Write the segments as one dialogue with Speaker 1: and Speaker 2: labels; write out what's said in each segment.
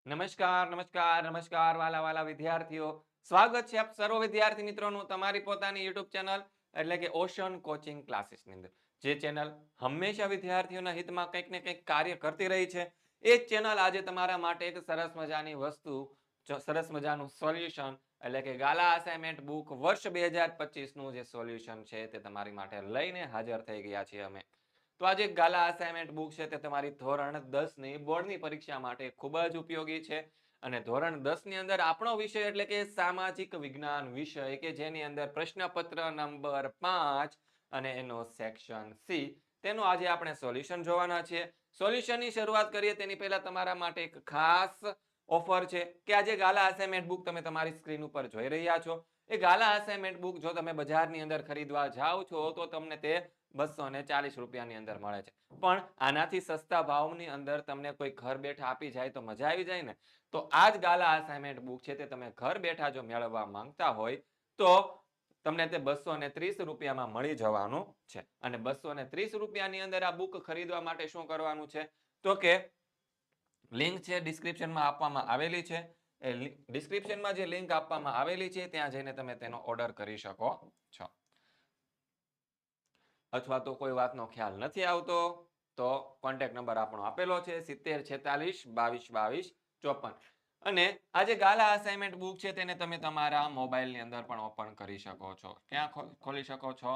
Speaker 1: નમસ્કાર નમસ્કાર નમસ્કાર વાલા વાલા વિદ્યાર્થીઓ, સ્વાગત છે આપ સર્વ વિદ્યાર્થી મિત્રોનું તમારી પોતાની યુટ્યુબ ચેનલ એટલે કે ઓશન કોચિંગ ક્લાસીસની અંદર. જે ચેનલ હંમેશા વિદ્યાર્થીઓના હિતમાં કંઈક ને કંઈક કાર્ય કરતી રહી છે, એ જ ચેનલ આજે તમારા માટે એક સરસ મજાની વસ્તુ, સરસ મજાનું સોલ્યુશન એટલે કે ગાલા અસાઇનમેન્ટ બુક વર્ષ 2025 નું જે સોલ્યુશન છે તે તમારી માટે લઈને હાજર થઈ ગયા છીએ અમે. તો આજે ગાલા અસાઇનમેન્ટ બુક છે તે તમારી ધોરણ 10 ની બોર્ડની પરીક્ષા માટે ખૂબ જ ઉપયોગી છે. અને ધોરણ 10 ની અંદર આપણો વિષય એટલે કે સામાજિક વિજ્ઞાન વિષય કે જેની અંદર પ્રશ્નપત્ર નંબર 5 અને એનો સેક્શન સી તેનો આજે આપણે સોલ્યુશન જોવાના છીએ. સોલ્યુશનની શરૂઆત કરીએ તેની પહેલા તમારા માટે એક ખાસ ઓફર છે કે આજે ગાલા અસાઇનમેન્ટ બુક તમે તમારી સ્ક્રીન ઉપર જોઈ રહ્યા છો. એ ગાલા અસાઇનમેન્ટ બુક જો તમે બજારની અંદર ખરીદવા જાઓ છો તો તમને તે 240 રૂપિયાની અંદર મળે છે. પણ આનાથી સસ્તા ભાવની અંદર તમને કોઈ ઘર બેઠા આપી જાય તો મજા આવી જાય ને. તો આ જ ગાલા અસાઇનમેન્ટ બુક છે તે તમે ઘર બેઠા જો મેળવવા માંગતા હોય તો તમને તે 230 રૂપિયામાં મળી જવાનું છે. અને 230 રૂપિયાની અંદર આ બુક ખરીદવા માટે શું કરવાનું છે તો કે લિંક છે ડિસ્ક્રિપ્શનમાં આપવામાં આવેલી છે. એ ડિસ્ક્રિપ્શનમાં જે લિંક આપવામાં આવેલી છે ત્યાં જઈને તમે તેનો ઓર્ડર કરી શકો છો. અથવા તો કોઈ વાતનો ખ્યાલ નથી આવતો તો કોન્ટેક્ટ નંબર આપણો આપેલો છે 7046222254. અને આ જે ગાલા અસાઇનમેન્ટ બુક છે તેને તમે તમારા મોબાઈલની અંદર પણ ઓપન કરી શકો છો. ક્યાં ખોલી શકો છો?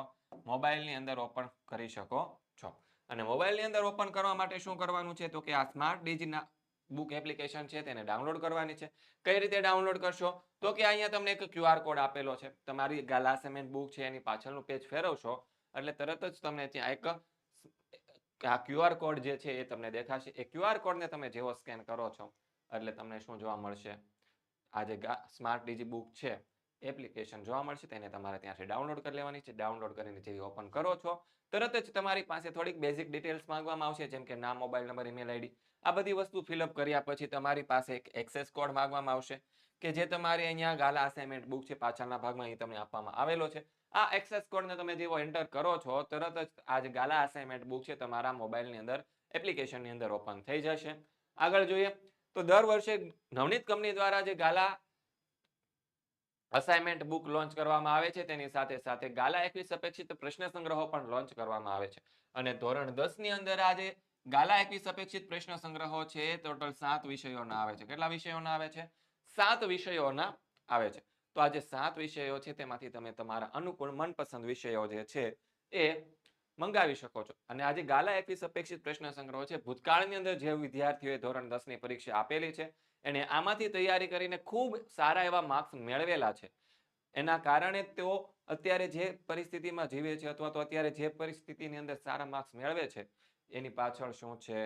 Speaker 1: મોબાઈલની અંદર ઓપન કરી શકો છો. અને મોબાઈલની અંદર ઓપન કરવા માટે શું કરવાનું છે તો કે આ સ્માર્ટ ડિજીના બુક એપ્લિકેશન છે તેને ડાઉનલોડ કરવાની છે. કઈ રીતે ડાઉનલોડ કરશો તો કે અહીંયા તમને એક QR કોડ આપેલો છે. તમારી ગાલા અસાઇનમેન્ટ બુક છે એની પાછળનું પેજ ફેરવશો એટલે તરત જ તમને ત્યાં એક આ QR કોડ જે છે એ તમને દેખાશે. એ QR કોડને તમે જેવો સ્કેન કરો છો એટલે તમને શું જોવા મળશે? આ જે સ્માર્ટ ડીજી બુક છે એપ્લિકેશન જોવા મળશે. તેને તમારે ત્યાંથી ડાઉનલોડ કરી લેવાની છે. ડાઉનલોડ કરીને જેવી ઓપન કરો છો તરત જ તમારી પાસે થોડીક બેઝિક ડિટેલ્સ માંગવામાં આવશે, જેમ કે નામ, મોબાઈલ નંબર, ઈમેલ આઈડી. આ બધી વસ્તુ ફિલઅપ કર્યા પછી તમારી પાસે એક એક્સેસ કોડ માંગવામાં આવશે કે જે તમારે અહીંયા ગાલા અસાઇનમેન્ટ બુક છે પાછળના ભાગમાં અહીં તમને આપવામાં આવેલો છે. આ એક્સેસ કોડને તમે જેવો એન્ટર કરો છો તરત જ આ જે ગાલા અસાઇનમેન્ટ બુક છે તમારા મોબાઈલની અંદર એપ્લિકેશનની અંદર ઓપન થઈ જશે. આગળ જોઈએ તો દર વર્ષે નવનીત કંપની દ્વારા જે ગાલા અસાઇનમેન્ટ બુક લોન્ચ કરવામાં આવે છે તેની સાથે સાથે ગાલા 21 અપેક્ષિત પ્રશ્ન સંગ્રહો પણ લોન્ચ કરવામાં આવે છે. અને ધોરણ 10 ની અંદર આજે ગાલા 21 અપેક્ષિત પ્રશ્ન સંગ્રહો છે ટોટલ 7 વિષયોના આવે છે. કેટલા વિષયોના આવે છે? 7 વિષયોના આવે છે. તો આ જે 7 વિષયો છે તેમાંથી તમે તમારા અનુકૂળ મનપસંદ વિષયો જે છે એ મંગાવી શકો છો. અને આજે ગાલા 21 અપેક્ષિત પ્રશ્ન સંગ્રહો છે ભૂતકાળની અંદર જે વિદ્યાર્થીઓએ ધોરણ 10 ની પરીક્ષા આપેલી છે એને આમાંથી તૈયારી કરીને ખૂબ સારા એવા માર્ક્સ મેળવેલા છે. એના કારણે તેઓ અત્યારે જે પરિસ્થિતિમાં જીવે છે અથવા તો અત્યારે જે પરિસ્થિતિની અંદર સારા માર્ક્સ મેળવે છે એની પાછળ શું છે,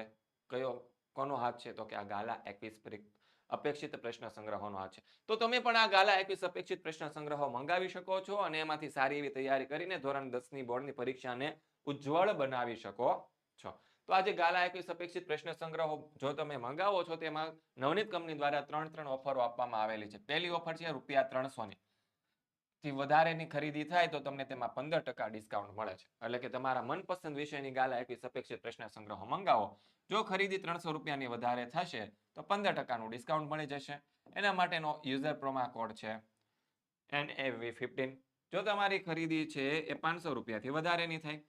Speaker 1: કોનો હાથ છે તો કે આ ગાલા 21 અપેક્ષિત પ્રશ્ન સંગ્રહોનો હાથ છે. તો તમે પણ આ ગાલા 21 અપેક્ષિત પ્રશ્ન સંગ્રહો મંગાવી શકો છો અને એમાંથી સારી એવી તૈયારી કરીને ધોરણ 10 ની બોર્ડની પરીક્ષાને ઉજ્જવળ બનાવી શકો છો. તો આજે ગાલા 21 અપેક્ષિત પ્રશ્ન સંગ્રહો જો તમે મંગાવો છો તેમાં નવનીત કંપની દ્વારા 3 ઓફરો આપવામાં આવેલી છે. પહેલી ઓફર છે ₹300 ની. થી વધારેની ખરીદી થાય તો તમને તેમાં 15% ડિસ્કાઉન્ટ મળે છે. એટલે કે તમારા મનપસંદ વિષયની ગાલા 21 અપેક્ષિત પ્રશ્ન સંગ્રહો મંગાવો. જો ખરીદી ₹300 ની વધારે થશે તો 15% ડિસ્કાઉન્ટ મળી જશે. એના માટેનો યુઝર પ્રોમો કોડ છે NAV15. જો તમારી ખરીદી છે એ ₹500 થી વધારેની થાય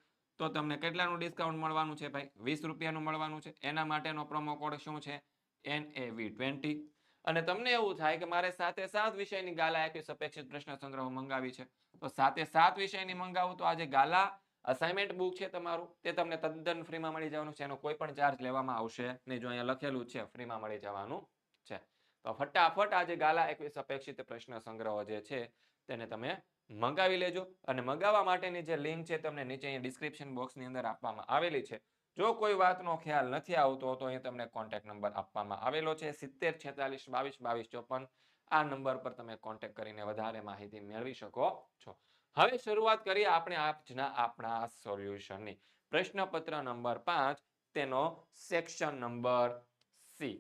Speaker 1: તો તમને કેટલાનું ડિસ્કાઉન્ટ મળવાનું છે ભાઈ? ₹20 મળવાનું છે. એના માટેનો પ્રોમો કોડ શું છે? NAV20. અને તમને એવું થાય કે મારે 7 વિષયની ગાલા 21 અપેક્ષિત પ્રશ્ન સંગ્રહો મંગાવી છે તો 7 વિષયની મંગાવું તો આજે ગાલા અસાઇનમેન્ટ બુક છે તમારું તે તમને તદ્દન ફ્રીમાં મળી જવાનું છે. એનો કોઈ પણ ચાર્જ લેવામાં આવશે નહીં. જો અહીંયા લખેલું છે ફ્રીમાં મળી જવાનું છે. તો ફટાફટ આજે ગાલા 21 અપેક્ષિત પ્રશ્ન સંગ્રહો જે છે તેને તમે મંગાવી લેજો. અને મંગાવવા માટેની જે લિંક છે તમને નીચે ડિસ્ક્રિપ્શન બોક્સની અંદર આપવામાં આવેલી છે. જો કોઈ વાતનો ખ્યાલ નથી આવતો તો અહીં તમને કોન્ટેક્ટ નંબર આપવામાં આવેલો છે 7046222254. આ નંબર પર તમે કોન્ટેક્ટ કરીને વધારે માહિતી મેળવી શકો છો. હવે શરૂઆત કરીએ આપણે આપણા સોલ્યુશનની. પ્રશ્નપત્ર નંબર 5 તેનો સેક્શન નંબર સી.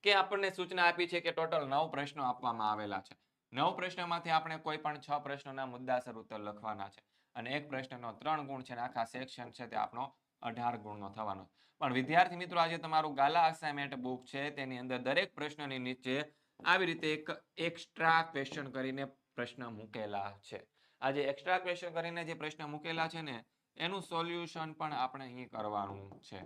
Speaker 1: કે આપણને સૂચના આપી છે કે ટોટલ 9 પ્રશ્નો આપવામાં આવેલા છે. 9 પ્રશ્નોમાંથી આપણે કોઈ પણ 6 પ્રશ્નોના મુદ્દાસર ઉત્તર લખવાના છે. અને એક પ્રશ્નનો 3 ગુણ છે અને આખા સેક્શન છે તે આપણો 18 ગુણનો થવાનો. પણ વિદ્યાર્થી મિત્રો આજે તમારું ગાલા અસાઇનમેન્ટ બુક છે તેની અંદર દરેક પ્રશ્નની નીચે આવી રીતે એક એક્સ્ટ્રા ક્વેશ્ચન કરીને પ્રશ્ન મૂકેલા છે. આજે એક્સ્ટ્રા ક્વેશ્ચન કરીને જે પ્રશ્ન મૂકેલા છે ને એનું સોલ્યુશન પણ આપણે અહીં કરવાનું છે.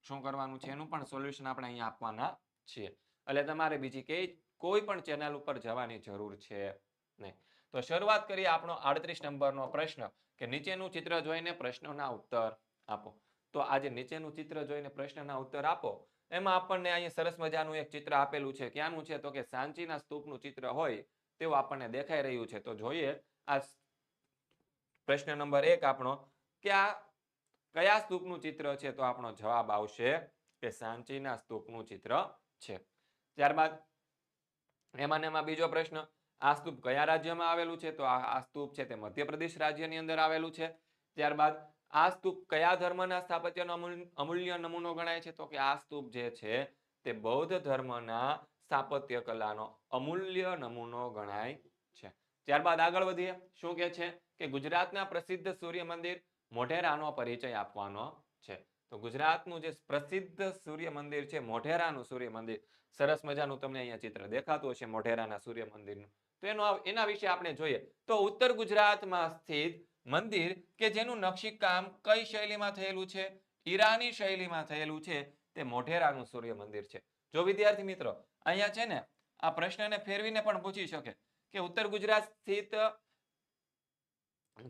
Speaker 1: શું કરવાનું છે? એનું પણ સોલ્યુશન આપણે અહીં આપવાના છીએ. એટલે તમારે બીજી કોઈ પણ ચેનલ ઉપર જવાની જરૂર છે નહીં. તો શરૂઆત કરીએ આપણો 38 નંબરનો પ્રશ્ન કે નીચેનું ચિત્ર જોઈને પ્રશ્નોના ઉત્તર આપો. તો આજે નીચેનું ચિત્ર જોઈને પ્રશ્નના ઉત્તર આપો એમાં આપણને અહીંયા સરસ મજાનું એક ચિત્ર આપેલું છે. ક્યાંનું છે? તો કે સાંચીના સ્તૂપનું ચિત્ર હોય તેવું આપણને દેખાઈ રહ્યું છે. તો જોઈએ આ પ્રશ્ન નંબર 1 આપણો કે આ કયા સ્તૂપનું ચિત્ર છે? તો આપણો જવાબ આવશે કે સાંચીના સ્તૂપનું ચિત્ર છે. ત્યારબાદ એમાં બીજો પ્રશ્ન, આ સ્તૂપ કયા રાજ્યમાં આવેલું છે? તો આ સ્તૂપ છે તે મધ્યપ્રદેશ રાજ્યની અંદર આવેલું છે. ત્યારબાદ આ સ્તૂપ કયા ધર્મના સ્થાપત્યનો અમૂલ્ય નમૂનો ગણાય છે? તો કે આ સ્તૂપ જે છે તે બૌદ્ધ ધર્મના સ્થાપત્ય કલાનો અમૂલ્ય નમૂનો ગણાય છે. ત્યારબાદ આગળ વધીએ. શું કે છે કે ગુજરાતના પ્રસિદ્ધ સૂર્ય મંદિર મોઢેરાનો પરિચય આપવાનો છે. તો ગુજરાતનું જે પ્રસિદ્ધ સૂર્ય મંદિર છે મોઢેરાનું સૂર્ય મંદિર, સરસ મજાનું તમને અહીંયા ચિત્ર દેખાતું હશે મોઢેરાના સૂર્ય મંદિરનું. તો એના વિશે આપણે જોઈએ તો ઉત્તર ગુજરાતમાં સ્થિત મંદિર કે જેનું નકશીકામ કઈ શૈલીમાં થયેલું છે? ઈરાની શૈલીમાં થયેલું છે તે મોઢેરાનું સૂર્ય મંદિર છે. જો વિદ્યાર્થી મિત્રો અહીંયા છે ને આ પ્રશ્નને ફેરવીને પણ પૂછી શકે કે ઉત્તર ગુજરાત સ્થિત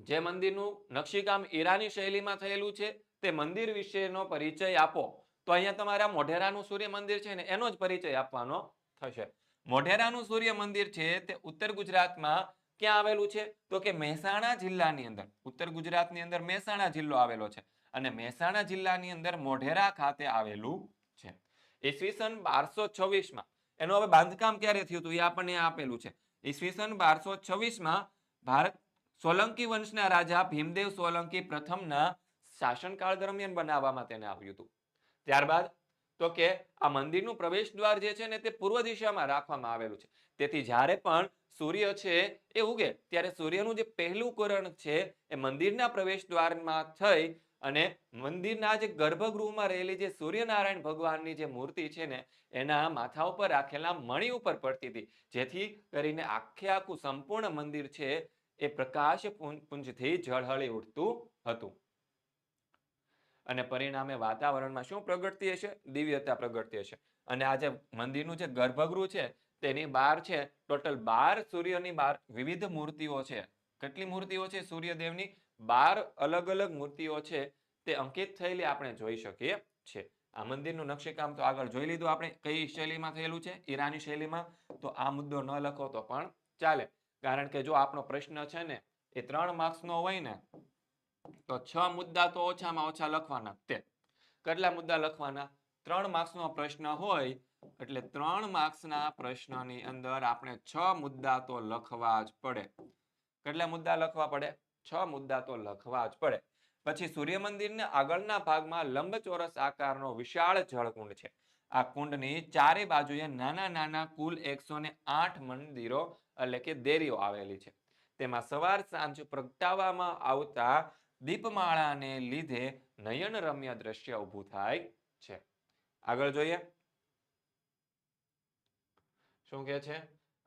Speaker 1: જે મંદિરનું નકશીકામ ઈરાની શૈલીમાં થયેલું છે તે મંદિર વિશેનો પરિચય આપો. તો અહીંયા તમારા મોઢેરાનું સૂર્ય મંદિર છે ને એનો જ પરિચય આપવાનો થશે. મોઢેરાનું સૂર્ય મંદિર છે તે ઉત્તર ગુજરાતમાં ક્યાં આવેલું છે? તો કે મહેસાણા જિલ્લાની અંદર. ઉત્તર ગુજરાતની અંદર મહેસાણા જિલ્લો આવેલો છે અને મહેસાણા જિલ્લાની અંદર મોઢેરા ખાતે આવેલું છે. ઈસવીસન 1226માં એનું હવે બાંધકામ ક્યારે થયું હતું એ આપણને આપેલું છે. ઈસવીસન 1226માં ભારત સોલંકી વંશના રાજા ભીમદેવ સોલંકી પ્રથમના શાસનકાળ દરમિયાન બનાવવામાં તેને આવ્યું હતું. ત્યારબાદ તો કે આ મંદિરનું પ્રવેશ દ્વાર જે છે ને તે પૂર્વ દિશામાં રાખવામાં આવેલું છે. તેથી જ્યારે પણ સૂર્ય છે એ ઉગે ત્યારે સૂર્યનું જે પહેલું કિરણ છે એ મંદિરના પ્રવેશ દ્વારમાં થઈ અને મંદિરના જે ગર્ભગૃહમાં રહેલી જે સૂર્યનારાયણ ભગવાનની જે મૂર્તિ છે ને એના માથા ઉપર રાખેલા મણી ઉપર પડતી હતી, જેથી કરીને આખું સંપૂર્ણ મંદિર છે એ પ્રકાશ પુંજથી ઝળહળી ઉઠતું હતું. અને પરિણામે વાતાવરણમાં શું પ્રગટતી હશે? દિવ્યતા પ્રગટતી હશે. અને આ જે મંદિરનું જે ગર્ભગૃહ છે તેની બહાર છે ટોટલ 12 સૂર્યની 12 વિવિધ મૂર્તિઓ છે. કેટલી મૂર્તિઓ છે? સૂર્યદેવની 12 અલગ અલગ મૂર્તિઓ છે તે અંકિત થયેલી આપણે જોઈ શકીએ છીએ. આ મંદિરનું નકશીકામ તો આગળ જોઈ લીધું આપણે કઈ શૈલીમાં થયેલું છે, ઈરાની શૈલીમાં. તો આ મુદ્દો ન લખો તો પણ ચાલે, કારણ કે જો આપણો પ્રશ્ન છે ને એ 3 માર્ક્સનો હોય ને તો 6 મુદ્દા તો ઓછામાં ઓછા લખવાના. તે કેટલા મુદ્દા લખવાના? 3 માર્ક્સનો પ્રશ્ન હોય એટલે 3 માર્ક્સના પ્રશ્નની અંદર આપણે 6 મુદ્દા તો લખવા જ પડે. કેટલા મુદ્દા લખવા પડે? 6 મુદ્દા તો લખવા જ પડે. પછી સૂર્ય મંદિરના આગળના ભાગમાં લંબચોરસ આકારનો વિશાળ જળકુંડ છે. આ કુંડની ચારે બાજુએ નાના નાના કુલ 108 મંદિરો એટલે કે દેરીઓ આવેલી છે. તેમાં સવાર સાંજ પ્રગટાવવામાં આવતા દીપમાળાને લીધે નયનરમ્ય દ્રશ્ય ઊભું થાય છે. આગળ જોઈએ શું કહે છે?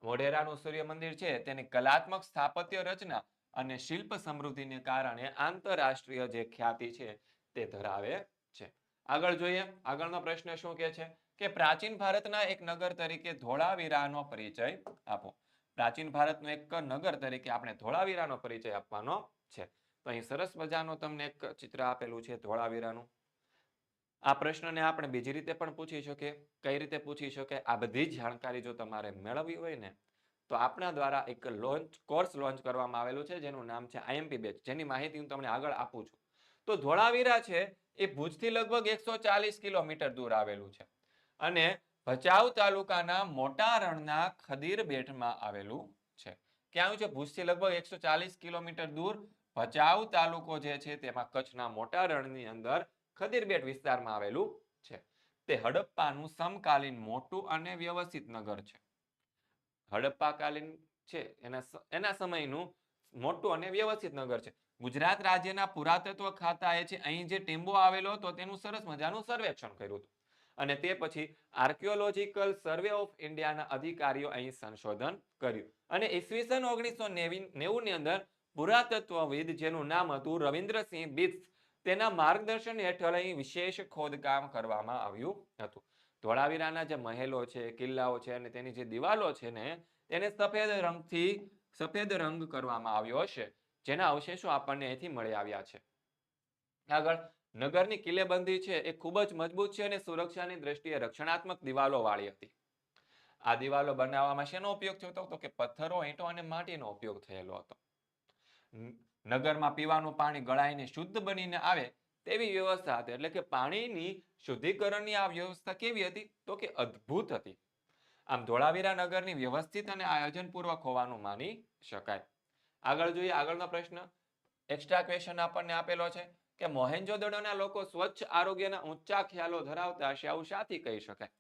Speaker 1: મોઢેરાનું સૂર્ય મંદિર છે તેની કલાત્મક સ્થાપત્ય રચના અને શિલ્પ સમૃદ્ધિને કારણે આંતરરાષ્ટ્રીય જે ખ્યાતિ છે તે ધરાવે છે. આગળ જોઈએ આગળનો પ્રશ્ન શું કહે છે કે પ્રાચીન ભારતના એક નગર તરીકે ધોળાવીરાનો પરિચય આપો. પ્રાચીન ભારતનું એક નગર તરીકે આપણે ધોળાવીરાનો પરિચય આપવાનો છે. તો અહીં સરસ મજાનો તમને એક ચિત્ર આપેલું છે ધોળાવીરાનું. આ પ્રશ્નને આપણે બીજી રીતે પણ પૂછી શકીએ. કઈ રીતે પૂછી શકે? આ બધી જ જાણકારી જો તમારે મેળવવી હોય ને તો આપણા દ્વારા એક કોર્સ લોન્ચ કરવામાં આવેલું છે જેનું નામ છે આઈએમપી બેચ, જેની માહિતી હું તમને આગળ આપું છું. તો ધોળાવીરા છે એ ભુજથી લગભગ 140 કિલોમીટર દૂર આવેલું છે અને ભચાઉ તાલુકાના મોટા રણના ખદીર બેટમાં આવેલું છે. ક્યાં છે? ભુજથી લગભગ 140 કિલોમીટર દૂર ભચાઉ તાલુકો જે છે તેમાં કચ્છના મોટા રણની અંદર ખદીર બેટ વિસ્તારમાં આવેલું છે. તે હડપ્પાનું સમકાલીન મોટું અને વ્યવસ્થિત નગર છે. હડપ્પા કાલીન છે એના સમયનું મોટું અને વ્યવસ્થિત નગર છે. ગુજરાત રાજ્યના પુરાતત્વ ખાતાએ છે અહીં જે ટેમ્બો આવેલો હતો તેનું સરસ મજાનું સર્વેક્ષણ કર્યું હતું અને તે પછી આર્કિયોલોજીકલ સર્વે ઓફ ઇન્ડિયાના અધિકારીઓ અહીં સંશોધન કર્યું અને ઈસવીસન 1990 ની અંદર પુરાતત્વવિદ જેનું નામ હતું રવિન્દ્રસિંહ બિસ્ત તેના માર્ગદર્શન હેઠળ અહીં વિશેષ ખોદકામ કરવામાં આવ્યું હતું. ધોળાવીરાના જે મહેલો છે, કિલ્લાઓ છે અને તેની જે દિવાલો છે ને તેને સફેદ રંગ કરવામાં આવ્યો હશે, જેના અવશેષો આપણને અહીંથી મળી આવ્યા છે. આગળ નગરની કિલ્લેબંધી છે એ ખૂબ જ મજબૂત છે અને સુરક્ષાની દ્રષ્ટિએ રક્ષણાત્મક દિવાલો વાળી હતી. આ દિવાલો બનાવવામાં શેનો ઉપયોગ થયો હતો? તો કે પથ્થરો, ઈંટો અને માટીનો ઉપયોગ થયેલો હતો. નગરમાં પીવાનું પાણી ગળાઈને શુદ્ધ બનીને આવે તેવી વ્યવસ્થા હતી. એટલે કે પાણીની શુદ્ધિકરણની આ વ્યવસ્થા કેવી હતી? તો કે અદ્ભુત હતી. આમ ધોળાવીરા નગરની વ્યવસ્થિત અને આયોજનપૂર્વક હોવાનું માની શકાય. આગળ જોઈએ, આગળનો પ્રશ્ન એક્સ્ટ્રા ક્વેશ્ચન આપણને આપેલો છે કે મોહેન્જો-દડોના લોકો સ્વચ્છ આરોગ્યના ઊંચા ખ્યાલો ધરાવતા હશે, આવું શાથી કહી શકાય?